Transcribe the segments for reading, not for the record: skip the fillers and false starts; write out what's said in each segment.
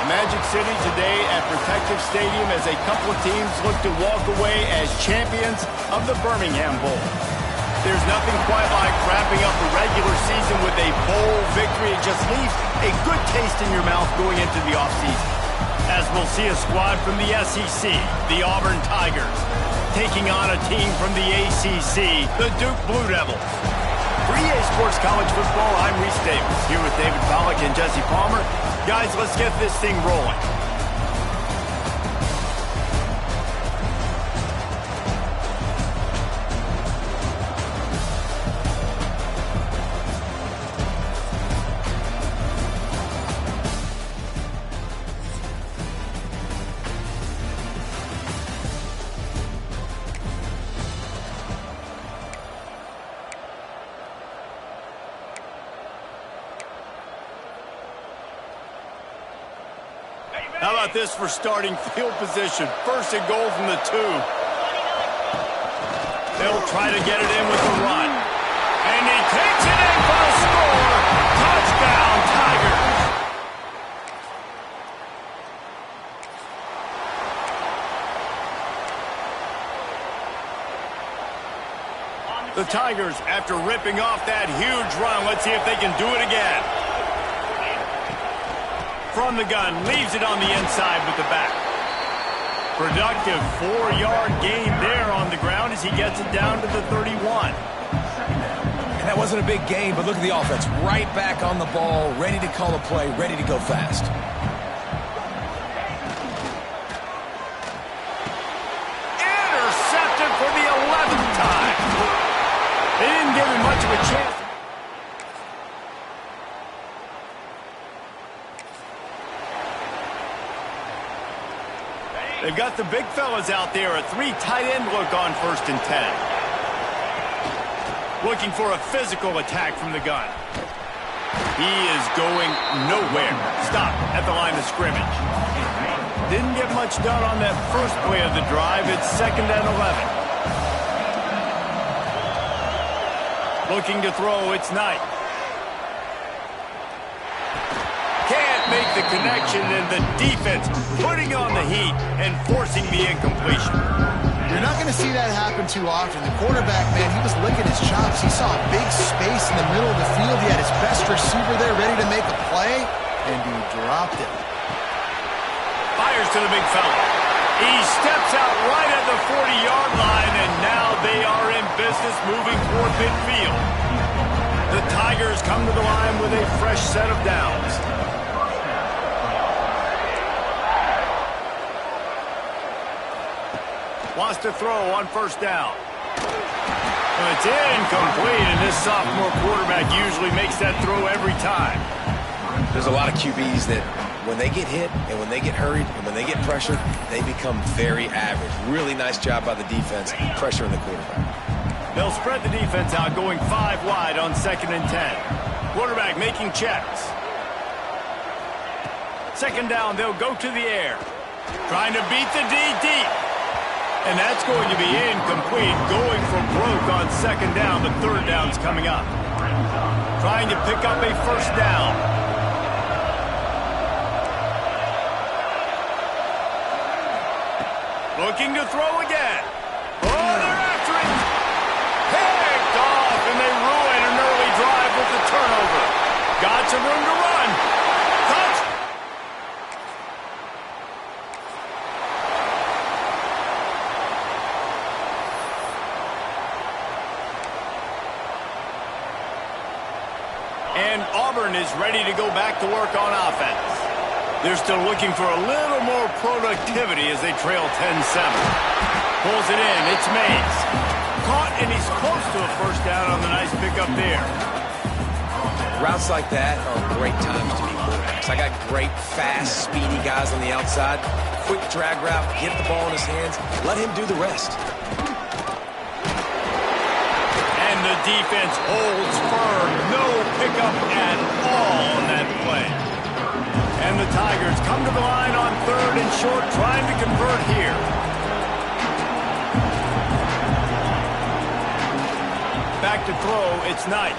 Magic City today at Protective Stadium as a couple of teams look to walk away as champions of the Birmingham Bowl. There's nothing quite like wrapping up the regular season with a bowl victory. It just leaves a good taste in your mouth going into the offseason. As we'll see a squad from the SEC, the Auburn Tigers, taking on a team from the ACC, the Duke Blue Devils. For EA Sports College Football, I'm Reese Davis, here with David Pollack and Jesse Palmer. Guys, let's get this thing rolling. How about this for starting field position? First and goal from the 2. They'll try to get it in with the run. And he takes it in for a score. Touchdown, Tigers. The Tigers, after ripping off that huge run, let's see if they can do it again. From the gun, leaves it on the inside with the back. Productive 4-yard gain there on the ground as he gets it down to the 31. And that wasn't a big gain, but look at the offense. Right back on the ball, ready to call a play, ready to go fast. Intercepted for the 11th time. They didn't give him much of a chance. They've got the big fellas out there. A 3 tight end look on 1st and 10. Looking for a physical attack from the gun. He is going nowhere. Stop at the line of scrimmage. Didn't get much done on that first play of the drive. It's 2nd and 11. Looking to throw. It's Knight. Make the connection, and the defense putting on the heat and forcing the incompletion. You're not going to see that happen too often. The quarterback, man, he was licking his chops. He saw a big space in the middle of the field. He had his best receiver there ready to make a play, and he dropped it. Fires to the big fella. He steps out right at the 40-yard line, and now they are in business moving toward midfield. The Tigers come to the line with a fresh set of downs. Wants to throw on 1st down. Well, it's incomplete, and this sophomore quarterback usually makes that throw every time. There's a lot of QBs that when they get hit and when they get hurried and when they get pressured, they become very average. Really nice job by the defense, pressuring the quarterback. They'll spread the defense out, going 5 wide on 2nd and 10. Quarterback making checks. 2nd down, they'll go to the air. Trying to beat the D deep. And that's going to be incomplete, going for broke on 2nd down. The 3rd down's coming up. Trying to pick up a 1st down. Looking to throw again. Oh, they're after it. Picked off, and they ruin an early drive with the turnover. Got some room to run. Touch. And Auburn is ready to go back to work on offense. They're still looking for a little more productivity as they trail 10-7. Pulls it in. It's Mays. Caught, and he's close to a 1st down on the nice pickup there. Routes like that are great times to be quarterbacks. I got great, fast, speedy guys on the outside. Quick drag route, get the ball in his hands, let him do the rest. And the defense holds firm. No pickup at all on that play. And the Tigers come to the line on 3rd and short, trying to convert here. Back to throw, it's Knight.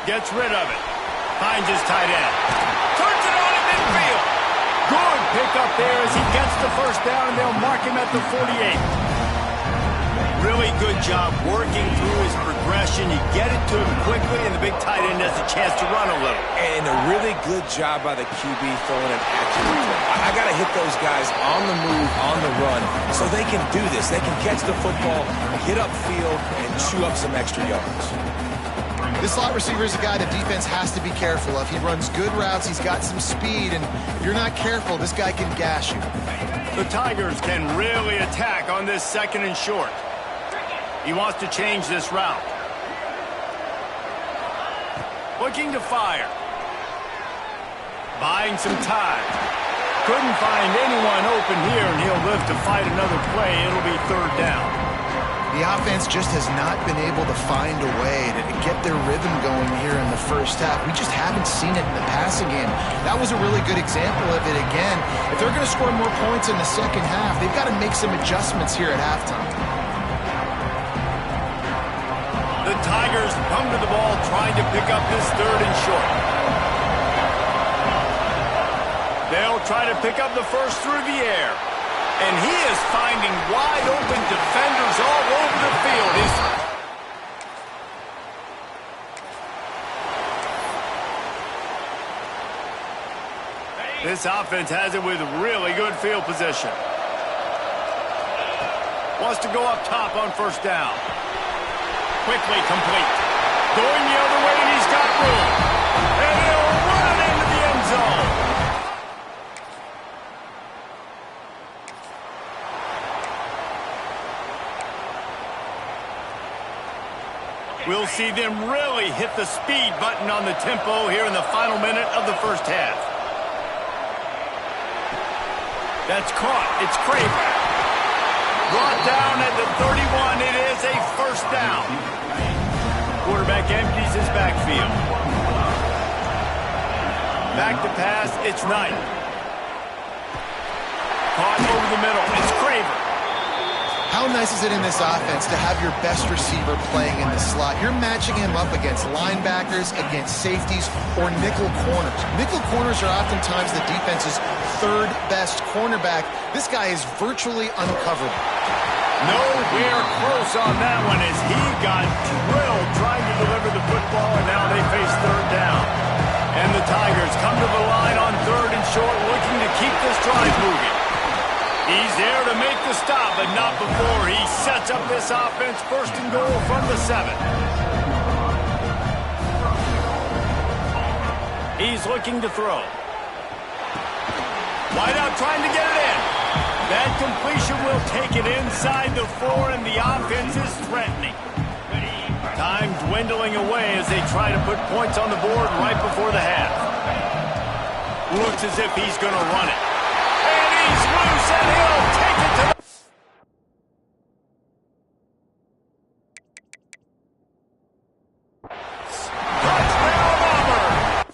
Gets rid of it. Finds his tight end. Turns it on at midfield. up there as he gets the first down, and they'll mark him at the 48. Really good job working through his progression. You get it to him quickly, and the big tight end has a chance to run a little. And a really good job by the QB throwing an accurate throw. I got to hit those guys on the move, on the run, so they can do this. They can catch the football, get upfield, and chew up some extra yards. This slot receiver is a guy the defense has to be careful of. He runs good routes. He's got some speed, and if you're not careful, this guy can gash you. The Tigers can really attack on this 2nd and short. He wants to change this route. Looking to fire. Buying some time. Couldn't find anyone open here, and he'll live to fight another play. It'll be 3rd down. The offense just has not been able to find a way to get their rhythm going here in the first half. We just haven't seen it in the passing game. That was a really good example of it again. If they're going to score more points in the second half, they've got to make some adjustments here at halftime. The Tigers come to the ball trying to pick up this 3rd and short. They'll try to pick up the first through the air. And he is finding wide open defenders all over the field. This offense has it with really good field position. Wants to go up top on 1st down. Quickly complete. Going the other way, and he's got room. And he'll run into the end zone. We'll see them really hit the speed button on the tempo here in the final minute of the first half. That's caught. It's Craven. Brought down at the 31. It is a 1st down. Quarterback empties his backfield. Back to pass. It's Knight. Caught over the middle. It's Craven. How nice is it in this offense to have your best receiver playing in the slot? You're matching him up against linebackers, against safeties, or nickel corners. Nickel corners are oftentimes the defense's 3rd best cornerback. This guy is virtually uncoverable. Nowhere close on that one as he got drilled trying to deliver the football, and now they face 3rd down. And the Tigers come to the line on 3rd and short, looking to keep this drive moving. He's there to make the stop, but not before he sets up this offense 1st and goal from the 7. He's looking to throw. Wide out trying to get it in. That completion will take it inside the 4, and the offense is threatening. Time dwindling away as they try to put points on the board right before the half. Looks as if he's going to run it. And he's loose, and he'll take it to the... Touchdown, Auburn!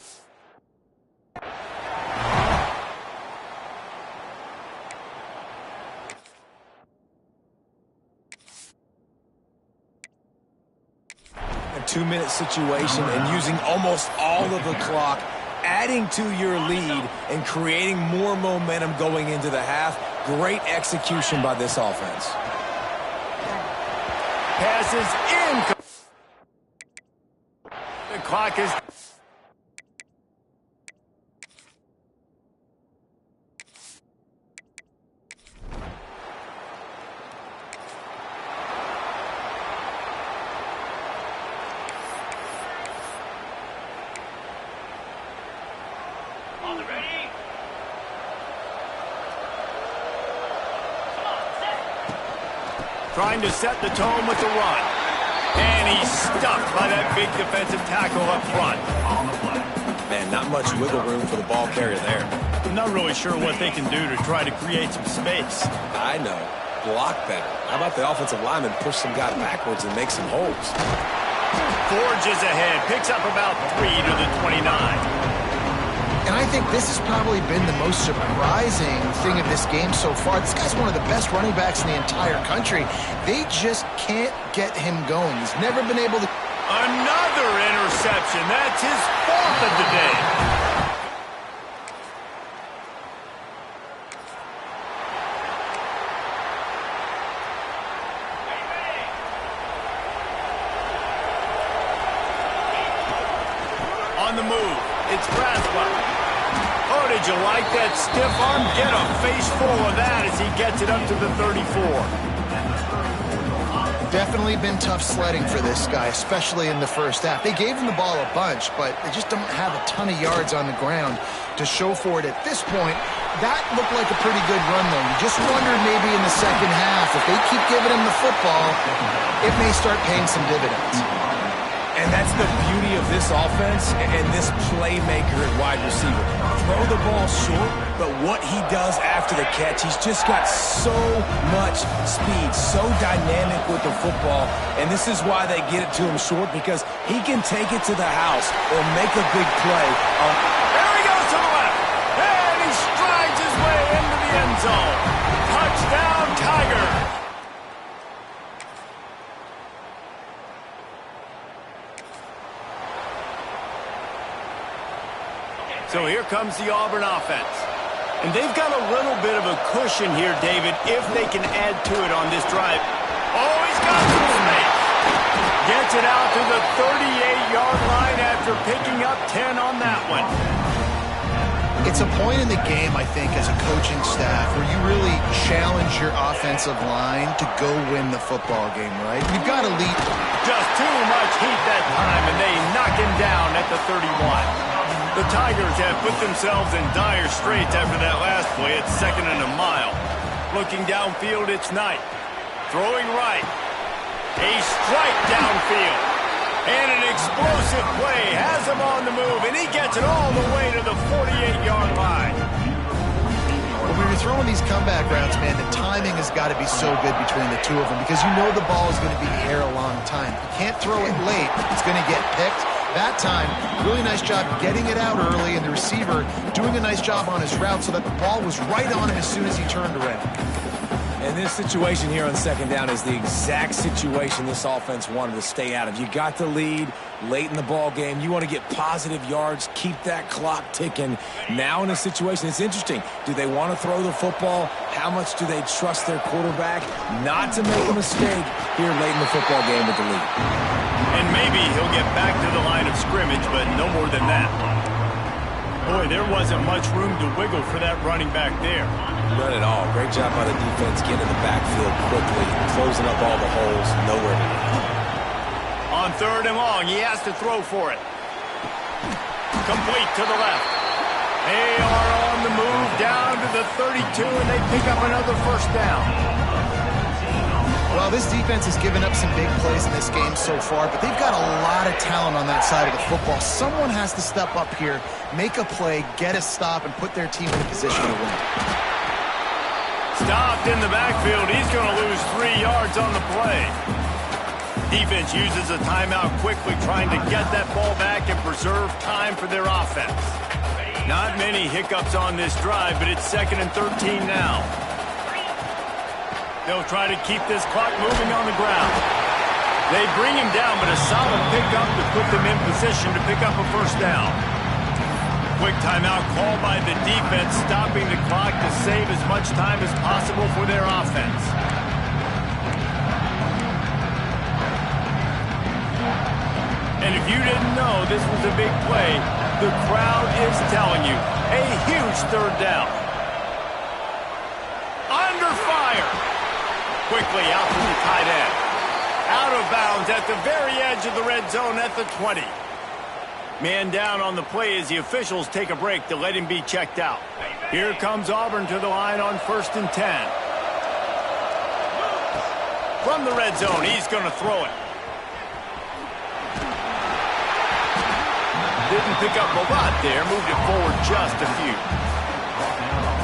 A 2-minute situation and using almost all of the clock, adding to your lead and creating more momentum going into the half. Great execution by this offense. Passes in. The clock is... Trying to set the tone with the run. And he's stuffed by that big defensive tackle up front. Man, not much wiggle room for the ball carrier there. I'm not really sure what they can do to try to create some space. I know. Block better. How about the offensive lineman push some guy backwards and make some holes? Forges ahead. Picks up about 3 to the 29. And I think this has probably been the most surprising thing of this game so far. This guy's one of the best running backs in the entire country. They just can't get him going. He's never been able to... Another interception. That's his 4th of the day. the move. It's Braswell. Oh, did you like that stiff arm? Get a face full of that as he gets it up to the 34. Definitely been tough sledding for this guy, especially in the first half. They gave him the ball a bunch, but they just don't have a ton of yards on the ground to show for it at this point. That looked like a pretty good run, though. You just wondered maybe in the second half, if they keep giving him the football, it may start paying some dividends. And that's the beauty of this offense and this playmaker at wide receiver. Throw the ball short, but what he does after the catch, he's just got so much speed, so dynamic with the football. And this is why they get it to him short, because he can take it to the house or make a big play. There he goes to the left. And he strides his way into the end zone. Touchdown, Tiger. So here comes the Auburn offense. And they've got a little bit of a cushion here, David, if they can add to it on this drive. Oh, he's got some space. Gets it out to the 38-yard line after picking up 10 on that one. It's a point in the game, I think, as a coaching staff, where you really challenge your offensive line to go win the football game, right? You've got to lead. Just too much heat that time, and they knock him down at the 31. The Tigers have put themselves in dire straits after that last play at 2nd and a mile. Looking downfield, it's Knight. Throwing right. A strike downfield. And an explosive play has him on the move, and he gets it all the way to the 48-yard line. When you're throwing these comeback routes, man, the timing has got to be so good between the two of them, because you know the ball is going to be in the air a long time. You can't throw it late. It's going to get picked. That time, really nice job getting it out early, and the receiver doing a nice job on his route so that the ball was right on him as soon as he turned around. And this situation here on 2nd down is the exact situation this offense wanted to stay out of. You got the lead late in the ball game. You want to get positive yards, keep that clock ticking. Now in a situation, it's interesting. Do they want to throw the football? How much do they trust their quarterback not to make a mistake here late in the football game with the lead? And maybe he'll get back to the line of scrimmage, but no more than that. Boy, there wasn't much room to wiggle for that running back there. None at all. Great job by the defense getting in the backfield quickly, closing up all the holes, nowhere to go. On 3rd and long, he has to throw for it. Complete to the left. They are on the move down to the 32, and they pick up another first down. Well, this defense has given up some big plays in this game so far, but they've got a lot of talent on that side of the football. Someone has to step up here, make a play, get a stop, and put their team in a position to win. Stopped in the backfield. He's going to lose 3 yards on the play. Defense uses a timeout quickly, trying to get that ball back and preserve time for their offense. Not many hiccups on this drive, but it's 2nd and 13 now. They'll try to keep this clock moving on the ground. They bring him down, but a solid pickup to put them in position to pick up a first down. Quick timeout called by the defense, stopping the clock to save as much time as possible for their offense. And if you didn't know this was a big play, the crowd is telling you, a huge 3rd down. Under fire. Quickly out to the tight end. Out of bounds at the very edge of the red zone at the 20. Man down on the play as the officials take a break to let him be checked out. Here comes Auburn to the line on 1st and 10. From the red zone, he's going to throw it. Didn't pick up a lot there, moved it forward just a few.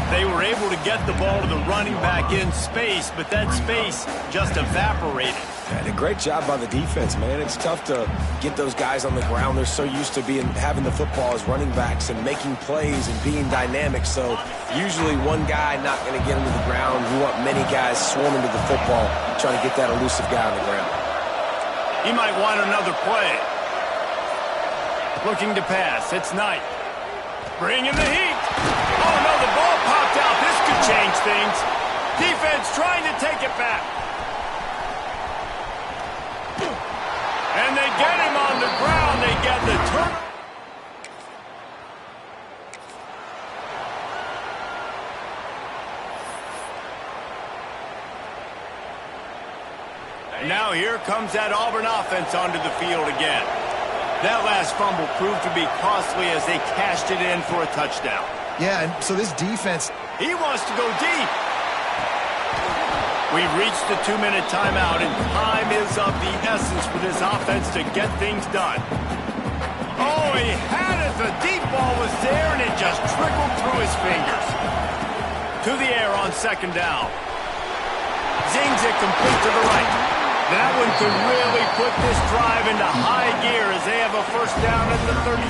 They were able to get the ball to the running back in space, but that space just evaporated. And a great job by the defense, man. It's tough to get those guys on the ground. They're so used to having the football as running backs and making plays and being dynamic. So usually one guy not going to get into the ground. You want many guys swarming to the football, trying to get that elusive guy on the ground. He might want another play. Looking to pass. It's Knight. Bringing the heat. Oh, no, the ball popped out. This could change things. Defense trying to take it back. And they get him on the ground. They get the turn. Now here comes that Auburn offense onto the field again. That last fumble proved to be costly as they cashed it in for a touchdown. Yeah, and so this defense... He wants to go deep. We've reached the 2-minute timeout, and time is of the essence for this offense to get things done. Oh, he had it. The deep ball was there, and it just trickled through his fingers. To the air on second down. Zings it complete to the right. That one could really put this drive into high gear as they have a first down at the 37.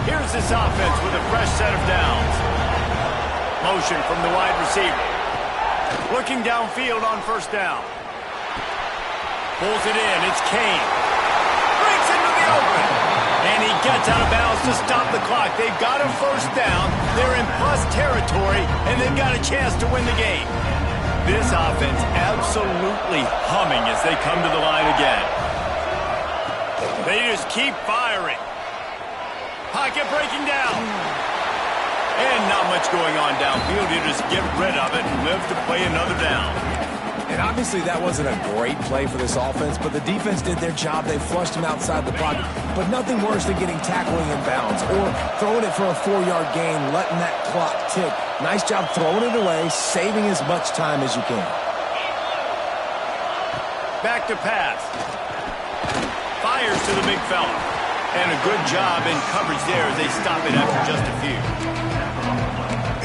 Here's this offense with a fresh set of downs. Motion from the wide receiver. Looking downfield on first down. Pulls it in. It's Kane. Breaks into the open. And he gets out of bounds to stop the clock. They've got a first down. They're in plus territory, and they've got a chance to win the game. This offense absolutely humming as they come to the line again. They just keep firing. Pocket breaking down. And not much going on downfield. You just get rid of it and live to play another down. And obviously that wasn't a great play for this offense, but the defense did their job. They flushed him outside the pocket. But nothing worse than getting tackling in bounds or throwing it for a 4-yard gain, letting that clock tick. Nice job throwing it away, saving as much time as you can. Back to pass. Fires to the big fella. And a good job in coverage there as they stop it after just a few.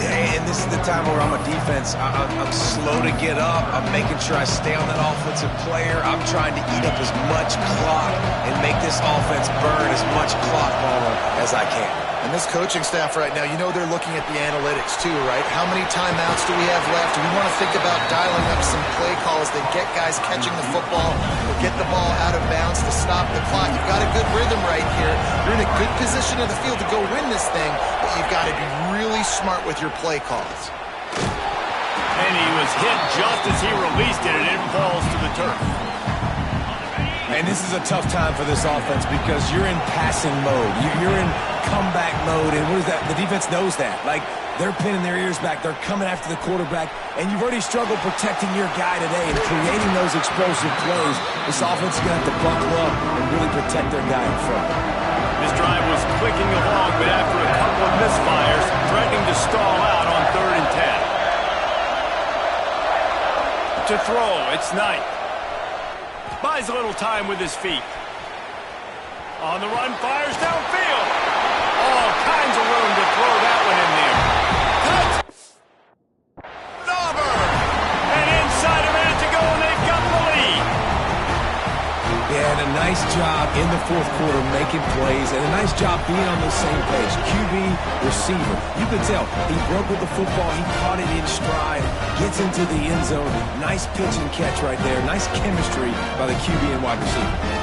And this is the time where I'm a defense. I'm slow to get up. I'm making sure I stay on that offensive player. I'm trying to eat up as much clock and make this offense burn as much clock longer as I can. And this coaching staff right now, you know they're looking at the analytics too, right? How many timeouts do we have left? We want to think about dialing up some play calls that get guys catching the football or get the ball out of bounds to stop the clock. You've got a good rhythm right here. You're in a good position of the field to go win this thing, but you've got to be really smart with your play calls. And he was hit just as he released it, and it falls to the turf. And this is a tough time for this offense because you're in passing mode. You're in comeback mode, and what is that? The defense knows that. Like, they're pinning their ears back. They're coming after the quarterback, and you've already struggled protecting your guy today and creating those explosive plays. This offense is going to have to buckle up and really protect their guy in front. This drive was clicking along, but after a couple of misfires, threatening to stall out on 3rd and 10. To throw, it's Knight. Buys a little time with his feet. On the run, fires downfield. All kinds of room to throw that one in there. Cut! Auburn! And inside a minute to go, and they've got the lead. Yeah, and a nice job in the 4th quarter making plays, and a nice job being on the same page. QB, receiver. You could tell he broke with the football. He caught it in stride, gets into the end zone. Nice pitch and catch right there. Nice chemistry by the QB and wide receiver.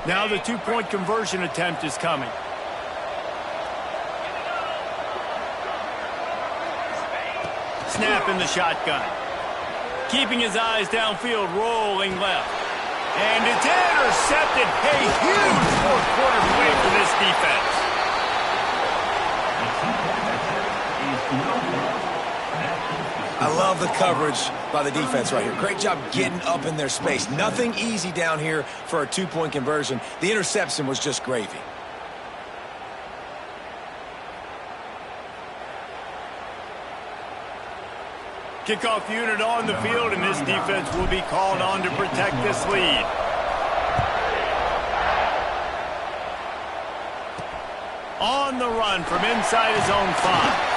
Now the 2-point conversion attempt is coming. Snap in the shotgun. Keeping his eyes downfield, rolling left. And it's intercepted. A huge 4th quarter play for this defense. I love the coverage by the defense right here. Great job getting up in their space. Nothing easy down here for a 2-point conversion. The interception was just gravy. Kickoff unit on the field, and this defense will be called on to protect this lead. On the run from inside his own 5.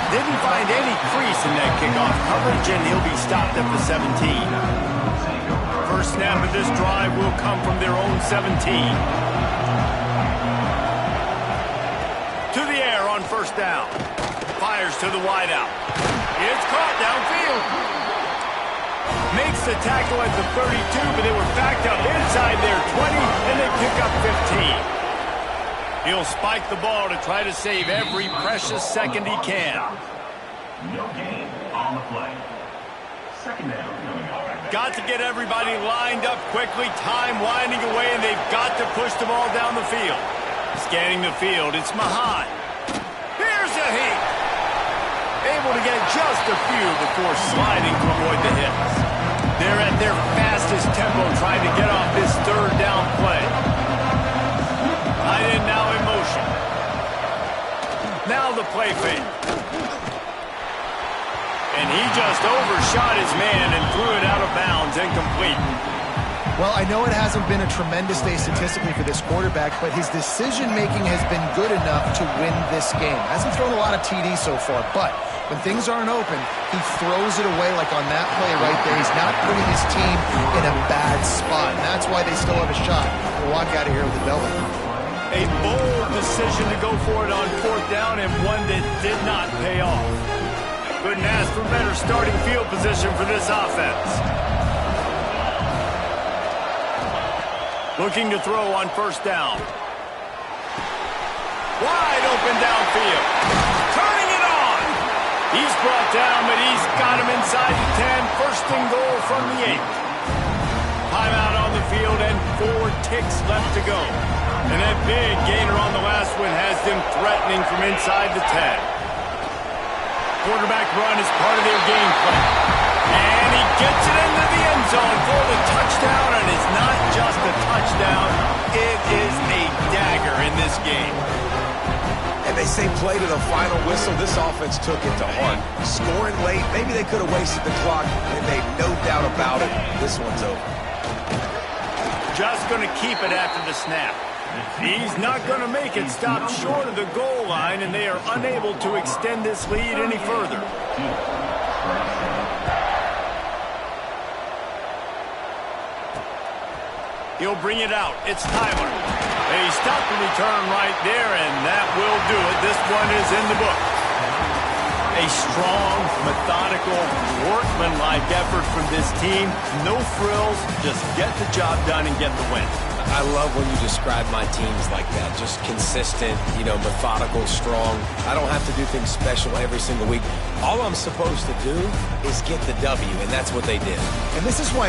Didn't find any crease in that kickoff coverage, and he'll be stopped at the 17. First snap of this drive will come from their own 17. To the air on first down. Fires to the wideout. It's caught downfield. Makes the tackle at the 32, but they were backed up inside their 20, and they pick up 15. He'll spike the ball to try to save every precious second he can. No gain on the play. Second down. Got to get everybody lined up quickly. Time winding away, and they've got to push the ball down the field. Scanning the field, it's Mahan. Here's a heat. Able to get just a few before sliding to avoid the hits. They're at their fastest tempo trying to get off this third down play. Tight end now in motion. Now the play fake. And he just overshot his man and threw it out of bounds, incomplete. Well, I know it hasn't been a tremendous day statistically for this quarterback, but his decision-making has been good enough to win this game. Hasn't thrown a lot of TDs so far, but when things aren't open, he throws it away like on that play right there. He's not putting his team in a bad spot, and that's why they still have a shot to walk out of here with a W. A bold decision to go for it on fourth down, and one that did not pay off. Couldn't ask for better starting field position for this offense. Looking to throw on first down. Wide open downfield. Turning it on. He's brought down, but he's got him inside the 10. First and goal from the 8. Timeout on the field and 4 ticks left to go. And that big gainer on the last one has them threatening from inside the 10. Quarterback run is part of their game plan. And he gets it into the end zone for the touchdown, and it's not just a touchdown, it is a dagger in this game. And they say play to the final whistle. This offense took it to heart. Scoring late, maybe they could have wasted the clock. They made no doubt about it. This one's over. Just going to keep it after the snap. He's not going to make it stop short of the goal line, and they are unable to extend this lead any further. He'll bring it out. It's Tyler. A stop and return right there, and that will do it. This one is in the book. A strong, methodical, workmanlike effort from this team. No frills, just get the job done and get the win. I love when you describe my teams like that. Just consistent, methodical, strong. I don't have to do things special every single week. All I'm supposed to do is get the W, and that's what they did. And this is why